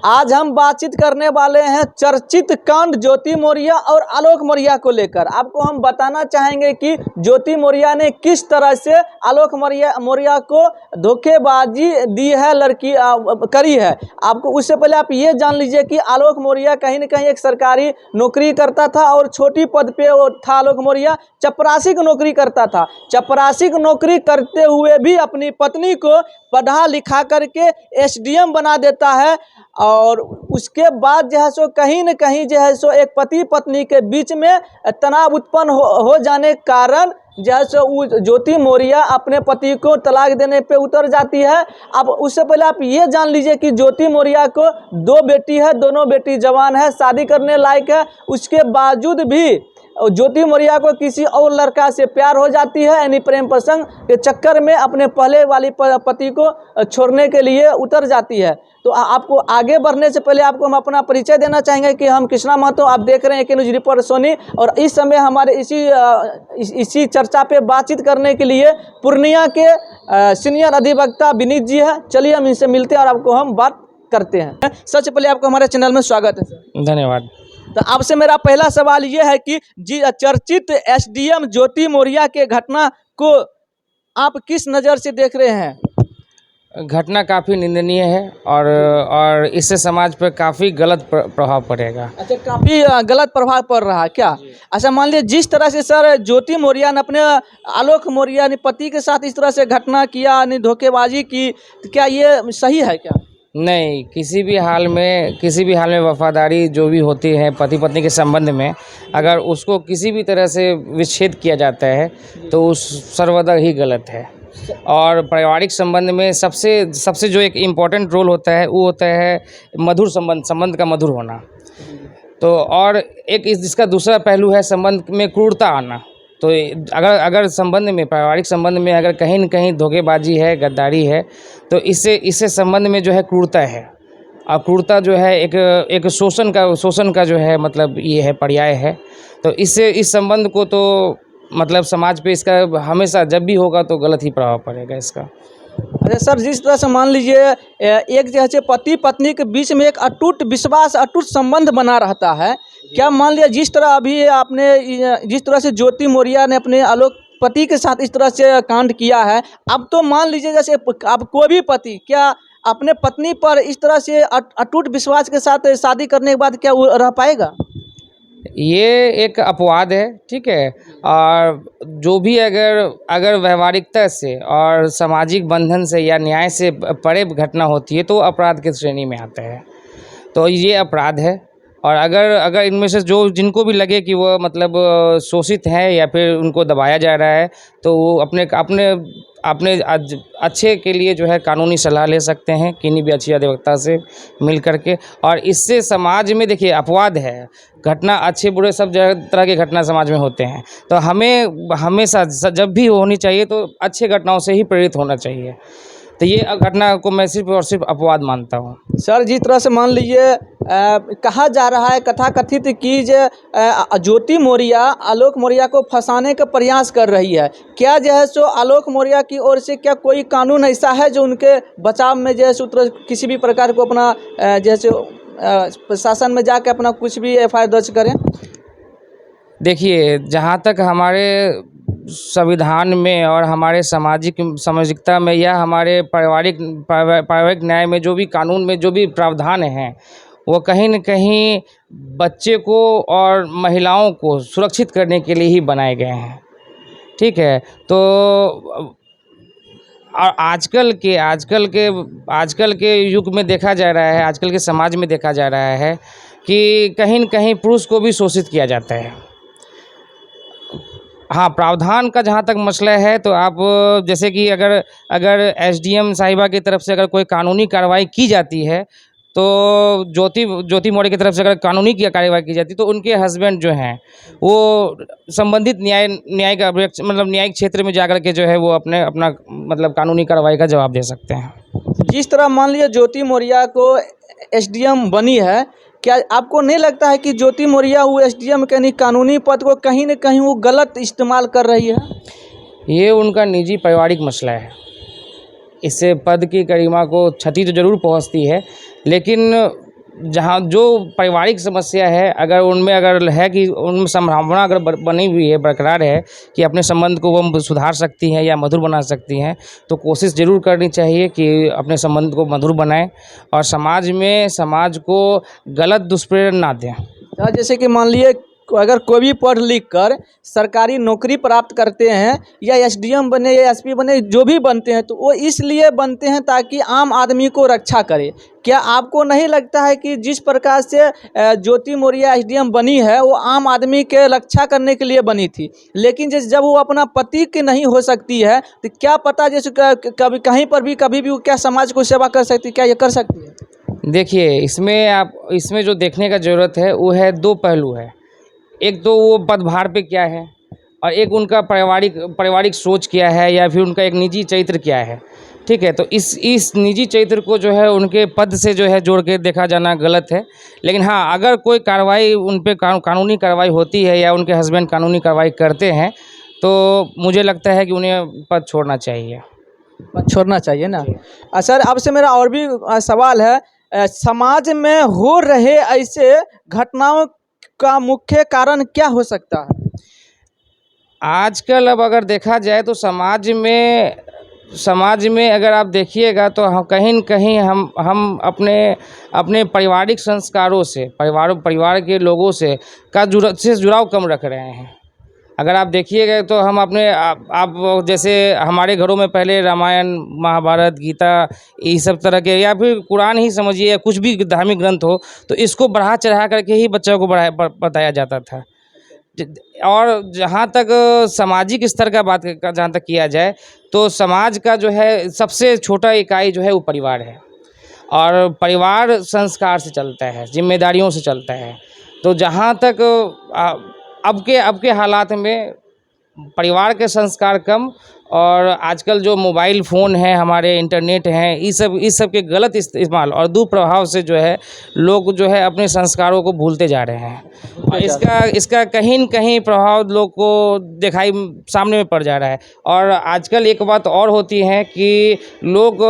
आज हम बातचीत करने वाले हैं चर्चित कांड ज्योति मौर्य और आलोक मौर्य को लेकर। आपको हम बताना चाहेंगे कि ज्योति मौर्य ने किस तरह से आलोक मौर्य को धोखेबाजी दी है, लड़की करी है। आपको उससे पहले आप ये जान लीजिए कि आलोक मौर्य कहीं न कहीं एक सरकारी नौकरी करता था और छोटी पद पे था। आलोक मौर्य चपरासी की नौकरी करता था। चपरासी की नौकरी करते हुए भी अपनी पत्नी को पढ़ा लिखा करके एसडीएम बना देता है। और उसके बाद जो है सो कहीं न कहीं जो है सो एक पति पत्नी के बीच में तनाव उत्पन्न हो जाने के कारण जो है सो ज्योति मौर्य अपने पति को तलाक देने पे उतर जाती है। अब उससे पहले आप ये जान लीजिए कि ज्योति मौर्य को 2 बेटी है, दोनों बेटी जवान है, शादी करने लायक है। उसके बावजूद भी ज्योति मौर्य को किसी और लड़का से प्यार हो जाती है, यानी प्रेम प्रसंग के चक्कर में अपने पहले वाली पति को छोड़ने के लिए उतर जाती है। तो आपको आगे बढ़ने से पहले आपको हम अपना परिचय देना चाहेंगे कि हम कृष्णा महतो, आप देख रहे हैं कि न्यूज रिपोर्टर सोनी। और इस समय हमारे इसी चर्चा पे बातचीत करने के लिए पूर्णिया के सीनियर अधिवक्ता विनीत जी है। चलिए हम इनसे मिलते हैं और आपको हम बात करते हैं। सबसे पहले आपको हमारे चैनल में स्वागत है सर। धन्यवाद। तो आपसे मेरा पहला सवाल ये है कि चर्चित एसडीएम ज्योति मौर्य के घटना को आप किस नज़र से देख रहे हैं? घटना काफ़ी निंदनीय है और इससे समाज पर काफ़ी गलत प्रभाव पड़ेगा। अच्छा, काफ़ी गलत प्रभाव पड़ रहा है क्या? अच्छा, मान लीजिए जिस तरह से सर ज्योति मौर्य ने अपने आलोक मौर्य ने पति के साथ इस तरह से घटना किया, यानी धोखेबाजी की, तो क्या ये सही है क्या? नहीं, किसी भी हाल में वफादारी जो भी होती है पति पत्नी के संबंध में, अगर उसको किसी भी तरह से विच्छेद किया जाता है तो उस सर्वदा ही गलत है। और पारिवारिक संबंध में सबसे जो एक इम्पॉर्टेंट रोल होता है वो होता है मधुर संबंध का मधुर होना। तो और एक इसका दूसरा पहलू है संबंध में क्रूरता आना। तो अगर संबंध में, पारिवारिक संबंध में अगर कहीं न कहीं धोखेबाजी है, गद्दारी है, तो इससे संबंध में जो है क्रूरता है। और क्रूरता जो है एक शोषण का जो है मतलब ये है, पर्याय है। तो इससे इस संबंध को तो मतलब समाज पे इसका हमेशा जब भी होगा तो गलत ही प्रभाव पड़ेगा इसका। अच्छा सर, जिस तरह से मान लीजिए एक जैसे पति पत्नी के बीच में एक अटूट विश्वास, अटूट संबंध बना रहता है, क्या मान लिया जिस तरह अभी आपने जिस तरह से ज्योति मौर्य ने अपने आलोक पति के साथ इस तरह से कांड किया है, अब तो मान लीजिए जैसे अब कोई भी पति क्या अपने पत्नी पर इस तरह से अटूट विश्वास के साथ शादी करने के बाद क्या वो रह पाएगा? ये एक अपवाद है, ठीक है। और जो भी अगर व्यवहारिकता से और सामाजिक बंधन से या न्याय से परे घटना होती है तो अपराध की श्रेणी में आता है। तो ये अपराध है। और अगर इनमें से जिनको भी लगे कि वो मतलब शोषित हैं या फिर उनको दबाया जा रहा है, तो वो अपने अच्छे के लिए जो है कानूनी सलाह ले सकते हैं किन्हीं भी अच्छी अधिवक्ता से मिल करके। और इससे समाज में देखिए अपवाद है, घटना अच्छे बुरे सब तरह के घटना समाज में होते हैं। तो हमें हमेशा जब भी होनी चाहिए तो अच्छे घटनाओं से ही प्रेरित होना चाहिए। तो ये घटना को मैं सिर्फ और सिर्फ अपवाद मानता हूँ। सर, जिस तरह से मान लीजिए कहा जा रहा है, कथाकथित की ज्योति मौर्य आलोक मौर्य को फंसाने का प्रयास कर रही है, क्या जो है सो आलोक मौर्य की ओर से क्या कोई कानून ऐसा है जो उनके बचाव में जो है किसी भी प्रकार को अपना जैसे प्रशासन में जाके अपना कुछ भी एफआईआर दर्ज करें? देखिए, जहाँ तक हमारे संविधान में और हमारे सामाजिकता में या हमारे पारिवारिक न्याय में जो भी कानून में जो भी प्रावधान हैं, वो कहीं न कहीं बच्चे को और महिलाओं को सुरक्षित करने के लिए ही बनाए गए हैं, ठीक है। तो और आजकल के युग में देखा जा रहा है, आजकल के समाज में देखा जा रहा है कि कहीं न कहीं पुरुष को भी शोषित किया जाता है। हाँ, प्रावधान का जहाँ तक मसला है तो आप जैसे कि अगर एसडीएम साहिबा की तरफ से अगर कोई कानूनी कार्रवाई की जाती है, तो ज्योति मौर्य की तरफ से अगर कानूनी कार्रवाई की जाती है तो उनके हस्बैंड जो हैं वो संबंधित न्याय का मतलब न्यायिक क्षेत्र में जाकर के जो है वो अपना मतलब कानूनी कार्रवाई का जवाब दे सकते हैं। जिस तरह मान लीजिए ज्योति मौर्य को एसडीएम बनी है, क्या आपको नहीं लगता है कि ज्योति मौर्य वो एसडीएम के कानूनी पद को कहीं न कहीं वो गलत इस्तेमाल कर रही है? ये उनका निजी पारिवारिक मसला है। इससे पद की गरिमा को क्षति तो जरूर पहुंचती है, लेकिन जहाँ जो पारिवारिक समस्या है, अगर उनमें अगर है कि उनमें संभावना अगर बनी हुई है, बरकरार है कि अपने संबंध को वो सुधार सकती हैं या मधुर बना सकती हैं, तो कोशिश ज़रूर करनी चाहिए कि अपने संबंध को मधुर बनाएं और समाज को गलत दुष्प्रेरणा ना दें। जैसे कि मान लिए अगर कोई भी पढ़ लिख कर सरकारी नौकरी प्राप्त करते हैं या एसडीएम बने या एसपी बने, जो भी बनते हैं, तो वो इसलिए बनते हैं ताकि आम आदमी को रक्षा करे। क्या आपको नहीं लगता है कि जिस प्रकार से ज्योति मौर्य एसडीएम बनी है वो आम आदमी के रक्षा करने के लिए बनी थी, लेकिन जैसे जब वो अपना पति की नहीं हो सकती है तो क्या पता जैसे कभी कहीं पर भी कभी भी वो क्या समाज को सेवा कर सकती है, क्या ये कर सकती है? देखिए, इसमें जो देखने का ज़रूरत है वो है, दो पहलू है। एक तो वो पदभार पे क्या है और एक उनका पारिवारिक सोच क्या है या फिर उनका एक निजी चरित्र क्या है। ठीक है, तो इस निजी चरित्र को जो है उनके पद से जो है जोड़ के देखा जाना गलत है। लेकिन हाँ, अगर कोई कार्रवाई उन पे कानूनी कार्रवाई होती है या उनके हस्बैंड कानूनी कार्रवाई करते हैं तो मुझे लगता है कि उन्हें पद छोड़ना चाहिए। पद छोड़ना चाहिए ना। सर, आपसे मेरा और भी सवाल है, समाज में हो रहे ऐसे घटनाओं का मुख्य कारण क्या हो सकता है? आजकल अब अगर देखा जाए तो समाज में अगर आप देखिएगा तो हम कहीं न कहीं हम अपने पारिवारिक संस्कारों से, परिवार के लोगों से जुड़ाव कम रख रहे हैं। अगर आप देखिएगा तो हम आप जैसे हमारे घरों में पहले रामायण, महाभारत, गीता, ये सब तरह के या फिर कुरान ही समझिए या कुछ भी धार्मिक ग्रंथ हो, तो इसको बढ़ा चढ़ा करके ही बच्चों को बताया जाता था। और जहाँ तक सामाजिक स्तर का बात जहाँ तक किया जाए तो समाज का जो है सबसे छोटा इकाई जो है वो परिवार है और परिवार संस्कार से चलता है, जिम्मेदारियों से चलता है। तो जहाँ तक अब के हालात में परिवार के संस्कार कम और आजकल जो मोबाइल फ़ोन है, हमारे इंटरनेट हैं, इस सब के गलत इस्तेमाल और दुष्प्रभाव से जो है लोग जो है अपने संस्कारों को भूलते जा रहे हैं और इसका कहीं न कहीं प्रभाव लोग को दिखाई सामने में पड़ जा रहा है। और आजकल एक बात और होती है कि लोग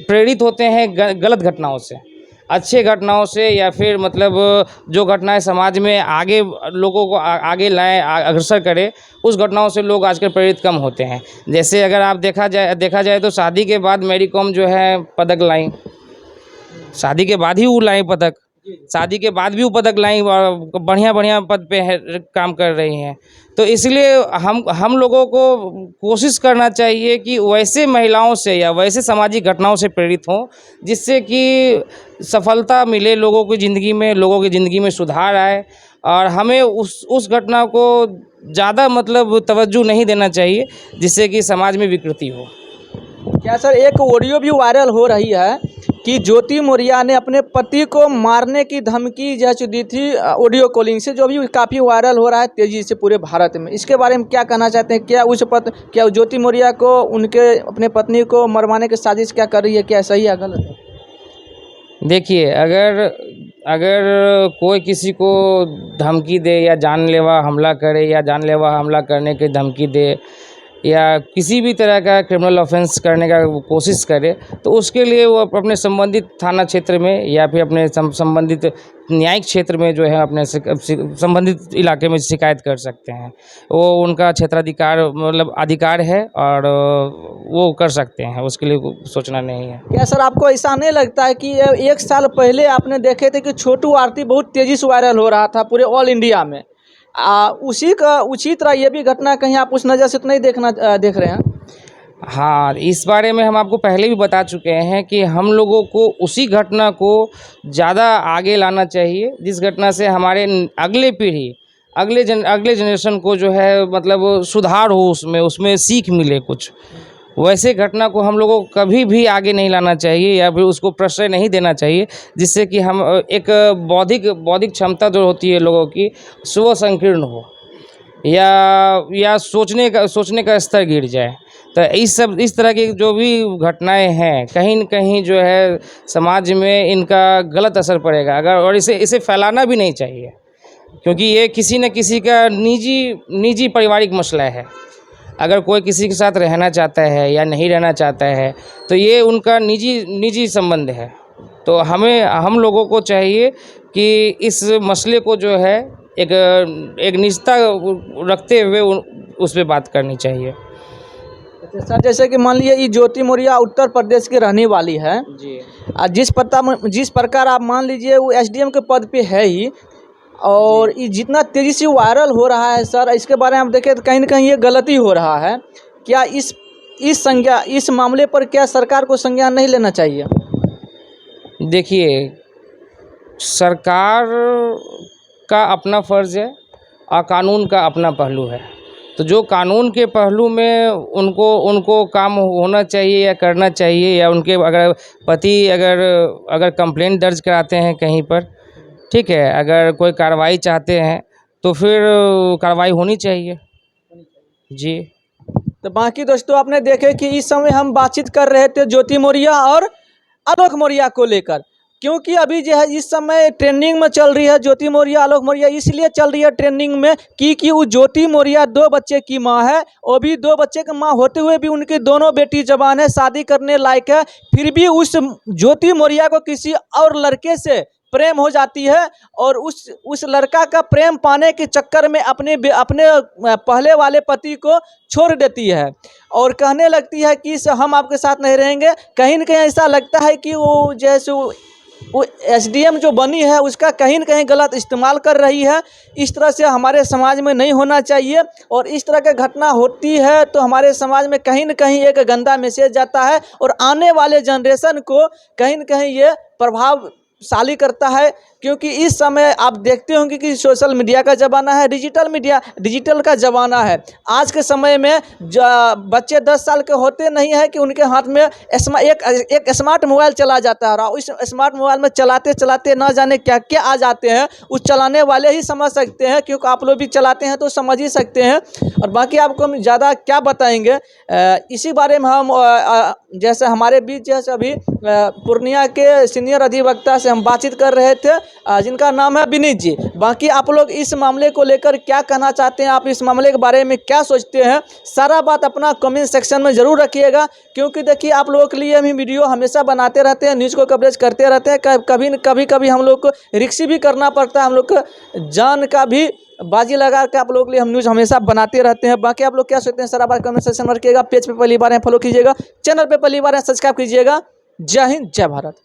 प्रेरित होते हैं गलत घटनाओं से, अच्छे घटनाओं से या फिर मतलब जो घटनाएं समाज में आगे लोगों को आगे लाएं, अग्रसर करें, उस घटनाओं से लोग आजकल प्रेरित कम होते हैं। जैसे अगर आप देखा जाए तो शादी के बाद मैरी कॉम जो है पदक लाई, शादी के बाद ही वो लाई पदक, शादी के बाद भी वो पदक लाई और बढ़िया पद पे काम कर रही हैं। तो इसलिए हम लोगों को कोशिश करना चाहिए कि वैसे महिलाओं से या वैसे सामाजिक घटनाओं से प्रेरित हों जिससे कि सफलता मिले लोगों की ज़िंदगी में सुधार आए और हमें उस घटना को ज़्यादा मतलब तवज्जो नहीं देना चाहिए जिससे कि समाज में विकृति हो। क्या सर, एक ऑडियो भी वायरल हो रही है कि ज्योति मौर्य ने अपने पति को मारने की धमकी जैसे दी थी ऑडियो कॉलिंग से, जो भी काफ़ी वायरल हो रहा है तेज़ी से पूरे भारत में। इसके बारे में क्या कहना चाहते हैं? क्या ज्योति मौर्य को उनके अपने पत्नी को मरवाने की साजिश क्या कर रही है, क्या सही है गलत है? देखिए, अगर कोई किसी को धमकी दे या जानलेवा हमला करे या जानलेवा हमला करने की धमकी दे या किसी भी तरह का क्रिमिनल ऑफेंस करने का कोशिश करे तो उसके लिए वो अपने संबंधित थाना क्षेत्र में या फिर अपने संबंधित न्यायिक क्षेत्र में जो है अपने संबंधित इलाके में शिकायत कर सकते हैं। वो उनका क्षेत्राधिकार मतलब अधिकार है और वो कर सकते हैं, उसके लिए सोचना नहीं है। क्या सर, आपको ऐसा नहीं लगता है कि एक साल पहले आपने देखे थे कि छोटू आरती बहुत तेज़ी से वायरल हो रहा था पूरे ऑल इंडिया में, उसी तरह ये भी घटना कहीं आप उस नज़र से तो नहीं देख रहे हैं? हाँ, इस बारे में हम आपको पहले भी बता चुके हैं कि हम लोगों को उसी घटना को ज़्यादा आगे लाना चाहिए जिस घटना से हमारे अगले पीढ़ी अगले जनरेशन को जो है मतलब सुधार हो, उसमें सीख मिले कुछ। वैसे घटना को हम लोगों को कभी भी आगे नहीं लाना चाहिए या फिर उसको प्रश्रय नहीं देना चाहिए जिससे कि हम एक बौद्धिक क्षमता जो होती है लोगों की वो संकीर्ण हो या सोचने का स्तर गिर जाए। तो इस तरह की जो भी घटनाएं हैं कहीं न कहीं जो है समाज में इनका गलत असर पड़ेगा और इसे फैलाना भी नहीं चाहिए क्योंकि ये किसी न किसी का निजी पारिवारिक मसला है। अगर कोई किसी के साथ रहना चाहता है या नहीं रहना चाहता है तो ये उनका निजी संबंध है। तो हम लोगों को चाहिए कि इस मसले को जो है एक निजता रखते हुए उस पे बात करनी चाहिए। अच्छा सर, जैसे कि मान लीजिए ये ज्योति मौर्य उत्तर प्रदेश की रहने वाली है जी। जिस प्रकार आप मान लीजिए वो एसडीएम के पद पे है ही, और ये जितना तेज़ी से वायरल हो रहा है सर, इसके बारे में आप देखें तो कहीं ना कहीं ये गलती हो रहा है। क्या इस मामले पर क्या सरकार को संज्ञान नहीं लेना चाहिए? देखिए, सरकार का अपना फ़र्ज़ है और कानून का अपना पहलू है। तो जो कानून के पहलू में उनको काम होना चाहिए या करना चाहिए, या उनके अगर पति अगर कंप्लेंट दर्ज कराते हैं कहीं पर, ठीक है, अगर कोई कार्रवाई चाहते हैं तो फिर कार्रवाई होनी चाहिए। जी। तो बाकी दोस्तों आपने देखे कि इस समय हम बातचीत कर रहे थे ज्योति मौर्य और आलोक मौर्य को लेकर, क्योंकि अभी जो है इस समय ट्रेंडिंग में चल रही है ज्योति मौर्य आलोक मौर्य। इसलिए चल रही है ट्रेंडिंग में कि वो ज्योति मौर्य 2 बच्चे की माँ है, और भी 2 बच्चे की माँ होते हुए भी उनकी दोनों बेटी जवान है, शादी करने लायक है, फिर भी उस ज्योति मौर्य को किसी और लड़के से प्रेम हो जाती है, और उस लड़का का प्रेम पाने के चक्कर में अपने पहले वाले पति को छोड़ देती है, और कहने लगती है कि हम आपके साथ नहीं रहेंगे। कहीं न कहीं ऐसा लगता है कि वो जैसे वो एसडीएम जो बनी है उसका कहीं न कहीं गलत इस्तेमाल कर रही है। इस तरह से हमारे समाज में नहीं होना चाहिए, और इस तरह की घटना होती है तो हमारे समाज में कहीं न कहीं एक गंदा मैसेज जाता है, और आने वाले जनरेशन को कहीं न कहीं ये प्रभावशाली करता है। क्योंकि इस समय आप देखते होंगे कि सोशल मीडिया का ज़माना है, डिजिटल का ज़माना है। आज के समय में बच्चे 10 साल के होते नहीं हैं कि उनके हाथ में एक स्मार्ट मोबाइल चला जाता है, और उस स्मार्ट मोबाइल में चलाते चलाते ना जाने क्या क्या आ जाते हैं। उस चलाने वाले ही समझ सकते हैं, क्योंकि आप लोग भी चलाते हैं तो समझ ही सकते हैं। और बाकी आपको हम ज़्यादा क्या बताएंगे, इसी बारे में हम जैसे हमारे बीच जैसे अभी पूर्णिया के सीनियर अधिवक्ता से हम बातचीत कर रहे थे, जिनका नाम है विनीत जी। बाकी आप लोग इस मामले को लेकर क्या कहना चाहते हैं, आप इस मामले के बारे में क्या सोचते हैं, सारा बात अपना कमेंट सेक्शन में ज़रूर रखिएगा। क्योंकि देखिए आप लोगों के लिए हम वीडियो हमेशा बनाते रहते हैं, न्यूज़ को कवरेज करते रहते हैं। कभी हम लोग को रिक्स भी करना पड़ता है, हम लोग को जान का भी बाजी लगा के आप लोगों के लिए हम न्यूज़ हमेशा बनाते रहते हैं। बाकी आप लोग क्या सोचते हैं, सारा बात कमेंट सेक्शन में रखिएगा। पेज पे पहली बार है फॉलो कीजिएगा, चैनल पे पहली बार है सब्सक्राइब कीजिएगा। जय हिंद, जय भारत।